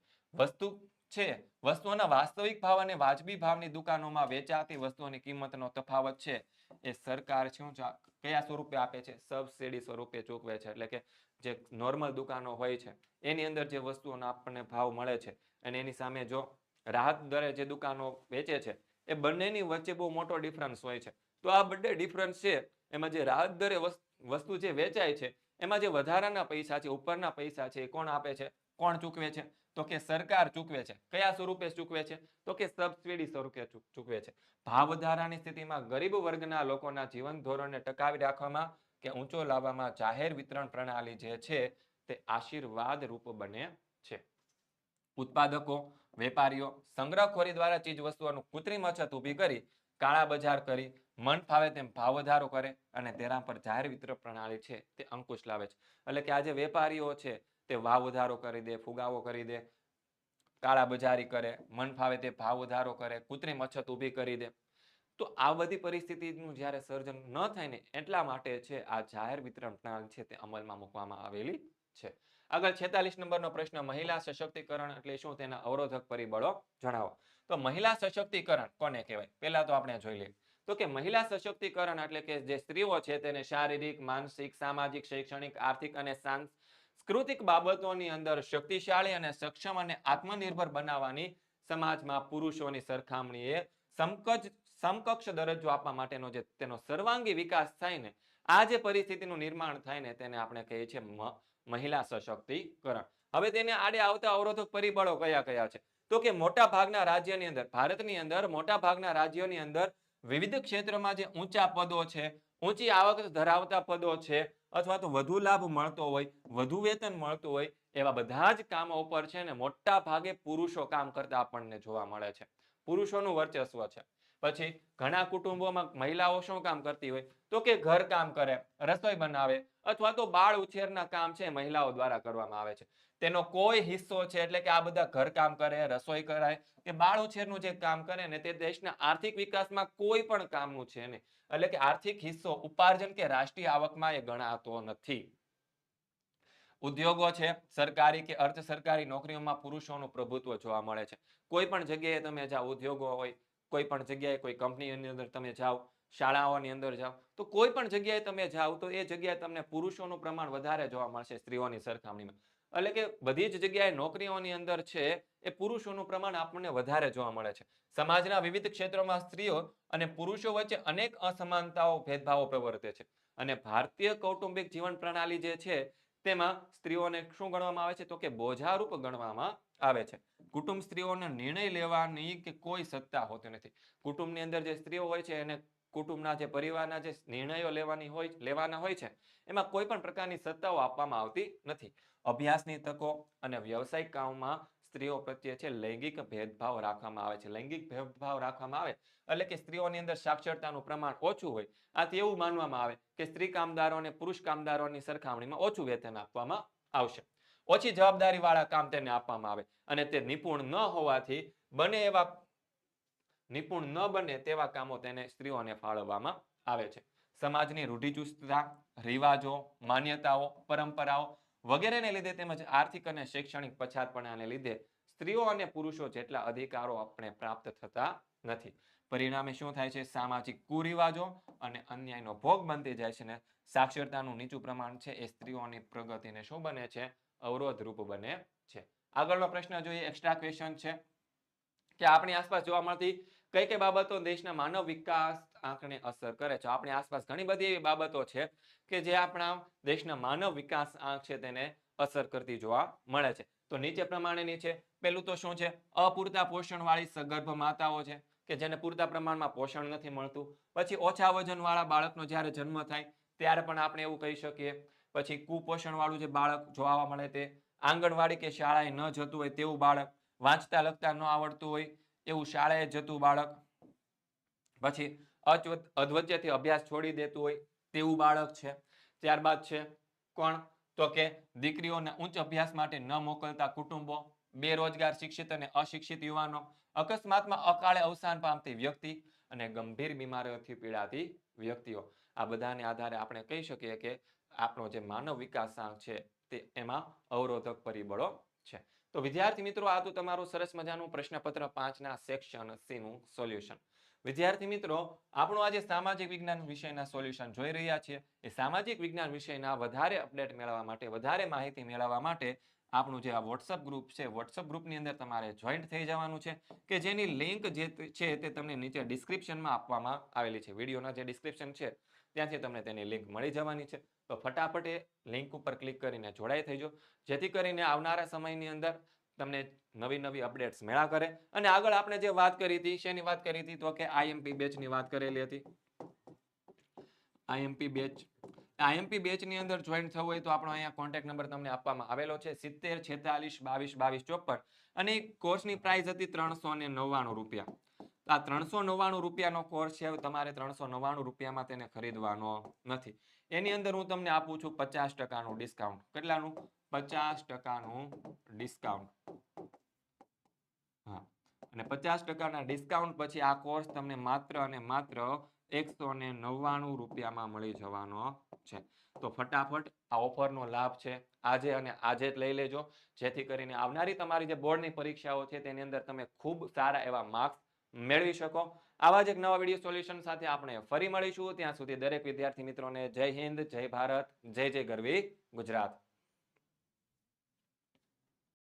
Speaker 1: વસ્તુઓના વાસ્તવિક ભાવ અને વાજબી ભાવની દુકાનોમાં વેચાતી વસ્તુઓની કિંમતનો તફાવત છે એ સરકાર કયા સ્વરૂપે આપે છે? સબસિડી સ્વરૂપે ચૂકવે છે. એટલે કે જે નોર્મલ દુકાનો હોય છે એની અંદર જે વસ્તુઓનો આપણને ભાવ મળે છે અને એની સામે જો રાહત દરે જે દુકાનો વેચે છે એ બંનેની વચ્ચે બહુ મોટો ડિફરન્સ હોય છે. તો આ બંને ડિફરન્સ છે એમાં જે રાહત દરે વસ્તુ જે વેચાય છે એમાં જે વધારાના પૈસા છે, ઉપરના પૈસા છે, એ કોણ આપે છે? કોણ ચૂકવે છે? તો કે સરકાર ચૂકવે છે. કયા સ્વરૂપે ચૂકવે છે? તો કે સબસિડી સ્વરૂપે ચૂકવે છે. ભાવ વધારાની સ્થિતિમાં ગરીબ વર્ગના લોકોના જીવન ધોરણને ટકાવી રાખવામાં કે ઊંચો લાવવામાં જાહેર વિતરણ પ્રણાલી જે છે તે આશીર્વાદ રૂપ બને છે. ઉત્પાદકો, વેપારીઓ સંગ્રહખોરી દ્વારા ચીજ વસ્તુઓનું કૃત્રિમ અછત ઊભી કરી કાળા બજાર કરી મન ફાવે તેમ ભાવ વધારો કરે અને તેના પર જાહેર વિતરણ પ્રણાલી છે તે અંકુશ લાવે છે. એટલે કે આ જે વેપારીઓ છે તે ભાવ વધારો કરી દે, ફુગાવો કરી દે, કાળા બજારી કરે, મન ફાવે તે ભાવ વધારો કરે, કૃત્રિમ અછત ઊભી કરી દે. તો આ બધી પરિસ્થિતિનું જ્યારે સર્જન ન થાય ને એટલા માટે છે આ જાહેર વિતરણ પ્રણાલી છે તે અમલમાં મૂકવામાં આવેલી છે. આગળ 46 નંબરનો પ્રશ્ન મહિલા સશક્તિકરણ એટલે શું? તેના અવરોધક પરિબળો જણાવો. તો મહિલા સશક્તિકરણ કોને કહેવાય? પહેલા તો આપણે જોઈ લઈએ. તો કે મહિલા સશક્તિકરણ એટલે કે જે સ્ત્રીઓ છે તેને શારીરિક, માનસિક, સામાજિક, શૈક્ષણિક, આર્થિક અને સાંસ્કૃતિક બાબતોની અંદર શક્તિશાળી અને સક્ષમ અને આત્મનિર્ભર બનાવવાની સમાજમાં પુરુષોની સરખામણીએ સમકક્ષ દરજ્જો આપવા માટેનો જે તેનો સર્વાંગી વિકાસ થાય ને આ જે પરિસ્થિતિનું નિર્માણ થાય ને તેને આપણે કહીએ છીએ મહિલા સશક્તિકરણ. હવે તેને આડે આવતા અવરોધક પરિબળો કયા કયા છે? તો કે મોટા ભાગના રાજ્યની અંદર ભારતની અંદર મોટા ભાગના રાજ્યોની અંદર વિવિધ ક્ષેત્રમાં જે ઊંચા પદો છે, ઊંચી આવક ધરાવતા પદો છે અથવા તો વધુ લાભ મળતો હોય, વધુ વેતન મળતું હોય એવા બધા જ કામો ઉપર છે ને મોટા ભાગે પુરુષો કામ કરતા આપણને જોવા મળે છે. પુરુષોનું વર્ચસ્વ છે. પછી ઘણા કુટુંબોમાં મહિલાઓ શું કામ કરતી હોય? તો કે ઘર કામ કરે, રસોઈ બનાવે અથવા તો બાળ ઉછેરના કામ છે મહિલાઓ દ્વારા કરવામાં આવે છે. તેનો કોઈ હિસ્સો છે એટલે કે આ બધા ઘર કામ કરે, રસોઈ કરાય કે બાળ ઉછેરનું જે કામ કરે ને તે દેશના આર્થિક વિકાસમાં કોઈ પણ કામનું છે નહીં. એટલે કે આર્થિક હિસ્સો ઉપાર્જન કે રાષ્ટ્રીય આવકમાં એ ગણાતો નથી. ઉદ્યોગો છે, સરકારી કે અર્ધ સરકારી નોકરીઓમાં પુરુષોનું પ્રભુત્વ જોવા મળે છે. કોઈ પણ જગ્યાએ તમે જાઓ, ઉદ્યોગો હોય, કોઈ પણ જગ્યાએ કોઈ કંપનીની અંદર તમે જાઓ, શાળાઓની અંદર જાઓ, તો કોઈ પણ જગ્યાએ તમે જાઓ તો એ જગ્યાએ તમને પુરુષોનું પ્રમાણ વધારે જોવા મળશે સ્ત્રીઓની સરખામણીમાં. એટલે કે બધી જ જગ્યાએ નોકરીઓની અંદર છે એ પુરુષોનું પ્રમાણ આપણને વધારે જોવા મળે છે. સમાજના વિવિધ ક્ષેત્રોમાં સ્ત્રીઓ અને પુરુષો વચ્ચે અનેક અસમાનતાઓ, ભેદભાવો પ્રવર્તે છે. અને ભારતીય કૌટુંબિક જીવન પ્રણાલી જે છે તેમાં સ્ત્રીઓને શું ગણવામાં આવે છે? તો કે બોજારૂપ ગણવામાં આવે છે. કુટુંબ સ્ત્રીઓને નિર્ણય લેવાની કે કોઈ સત્તા હોતી નથી. કુટુંબની અંદર જે સ્ત્રીઓ હોય છે એને કુટુંબના જે પરિવારના જે નિર્ણયો લેવાના હોય છે એમાં કોઈ પણ પ્રકારની સત્તાઓ આપવામાં આવતી નથી. અભ્યાસની તકો અને વ્યવસાયિક કામમાં સ્ત્રીઓ પ્રત્યે છે લૈંગિક ભેદભાવ રાખવામાં આવે છે. લૈંગિક ભેદભાવ રાખવામાં આવે એટલે કે સ્ત્રીઓની અંદર સાક્ષરતાનું પ્રમાણ ઓછું હોય. આથી એવું માનવામાં આવે કે સ્ત્રી કામદારોને પુરુષ કામદારોની સરખામણીમાં ઓછું વેતન આપવામાં આવશે. ઓછી જવાબદારી વાળા કામ તેને આપવામાં આવે અને તે નિપુણ ન હોવાથી નિપુણ ન બને તેવા કામો તેને સ્ત્રીઓને ફાળવવામાં આવે છે. સમાજની રૂઢિચુસ્તતા, રિવાજો, માન્યતાઓ, પરંપરાઓ વગેરેને લીધે તેમજ આર્થિક અને શૈક્ષણિક પછાતપણાને લીધે સ્ત્રીઓ અને પુરુષો જેટલા અધિકારો આપણે પ્રાપ્ત થતા નથી. પરિણામે શું થાય છે? સામાજિક કુરિવાજો અને અન્યાયનો ભોગ બનતી જાય છે ને સાક્ષરતાનું નીચું પ્રમાણ છે એ સ્ત્રીઓની પ્રગતિને શું બને છે? અવરોધરૂપ બને છે. આગળનો પ્રશ્ન જોઈએ, એક્સ્ટ્રા ક્વેશ્ચન છે કે આપણી આસપાસ જોવા મળતી કઈ કઈ બાબતો દેશના માનવ વિકાસ આંકને અસર કરે છે? આપણી આસપાસ ઘણી બધી એવી બાબતો છે કે જે આપણા દેશના માનવ વિકાસ આંક છે તેને અસર કરતી જોવા મળે છે. તો નીચે પ્રમાણેની છે. પહેલું તો શું છે? અપૂરતા પોષણવાળી સગર્ભ માતાઓ છે કે જેને પૂરતા પ્રમાણમાં પોષણ નથી મળતું. પછી ઓછા વજનવાળા બાળકનો જ્યારે જન્મ થાય ત્યારે પણ આપણે એવું કહી શકીએ. પછી કુપોષણવાળું જે બાળક જોવા મળે તે, આંગણવાડી કે શાળાએ ન જતું હોય તેવું બાળક, વાંચતા લખતા ન આવડતું હોય એવું શાળાએ જતું બાળક, પછી અધવચ્ચેથી અભ્યાસ છોડી દેતું હોય તેવું બાળક છે. ત્યારબાદ છે કોણ? તો કે દીકરીઓને ઉચ્ચ અભ્યાસ માટે ન મોકલતા કુટુંબો, બેરોજગાર શિક્ષિત અને અશિક્ષિત યુવાનો, અકસ્માતમાં અકાળે અવસાન પામતી વ્યક્તિ અને ગંભીર બીમારીઓથી પીડાતી વ્યક્તિઓ. આ બધાને આધારે આપણે કહી શકીએ કે આપણો જે માનવ વિકાસાંક છે તે એમાં અવરોધક પરિબળો છે. તો વિદ્યાર્થી મિત્રો, આ તો તમારું સરસ મજાનું પ્રશ્નપત્ર 5ના સેક્શન સી નું સોલ્યુશન. વિદ્યાર્થી મિત્રો, આપણો આજે સામાજિક વિજ્ઞાન વિષયના સોલ્યુશન જોઈ રહ્યા છીએ. એ સામાજિક વિજ્ઞાન વિષયના વધારે અપડેટ મેળવવા માટે, વધારે માહિતી મેળવવા માટે આપણું જે આ વોટ્સઅપ ગ્રુપ છે, વોટ્સઅપ ગ્રુપની અંદર તમારે જોઈન્ટ થઈ જવાનું છે કે જેની લિંક જે છે તે તમને નીચે ડિસ્ક્રિપ્શનમાં આપવામાં આવેલી છે. વિડીયોના જે ડિસ્ક્રિપ્શન છે ત્યાંથી તમને તેની લિંક મળી જવાની છે. તો ફટાફટ એ લિંક ઉપર ક્લિક કરીને જોડાઈ થઈ જાઓ, જેથી કરીને આવનારા સમયની અંદર તમને નવી નવી અપડેટ્સ મળ્યા કરે. અને આગળ આપણે જે વાત કરી હતી, શેની વાત કરી હતી? તો કે આઈએમપી બેચની વાત કરેલી હતી. આઈએમપી બેચ, આઈએમપી બેચની અંદર જોઈન થવું હોય તો આપણો અહીંયા કોન્ટેક્ટ નંબર તમને આપવામાં આવેલો છે 70 46 22 22 54. અને કોર્સની પ્રાઇસ હતી 399 રૂપિયા. આ 399 રૂપિયાનો કોર્સ છે. તમારે 399 રૂપિયામાં તેને ખરીદવાનો નથી. એની અંદર હું તમને આપું છું 50% ડિસ્કાઉન્ટ. કેટલાનું? 50% ડિસ્કાઉન્ટ. હા, અને 50% ડિસ્કાઉન્ટ પછી આ કોર્સ તમને માત્ર અને માત્ર 199 રૂપિયામાં મળી જવાનો છે. તો ફટાફટ આ ઓફરનો લાભ છે આજે અને આજે જ લઈ લેજો, જેથી કરીને આવનારી તમારી જે બોર્ડની પરીક્ષાઓ છે તેની અંદર તમે ખૂબ સારા એવા માર્ક્સ મેળવી શકો. આવા જ એક નવા વિડીયો સોલ્યુશન સાથે આપણે ફરી મળીશું. ત્યાં સુધી દરેક વિદ્યાર્થી મિત્રોને જય હિન્દ, જય ભારત, જય જય ગરવી ગુજરાત.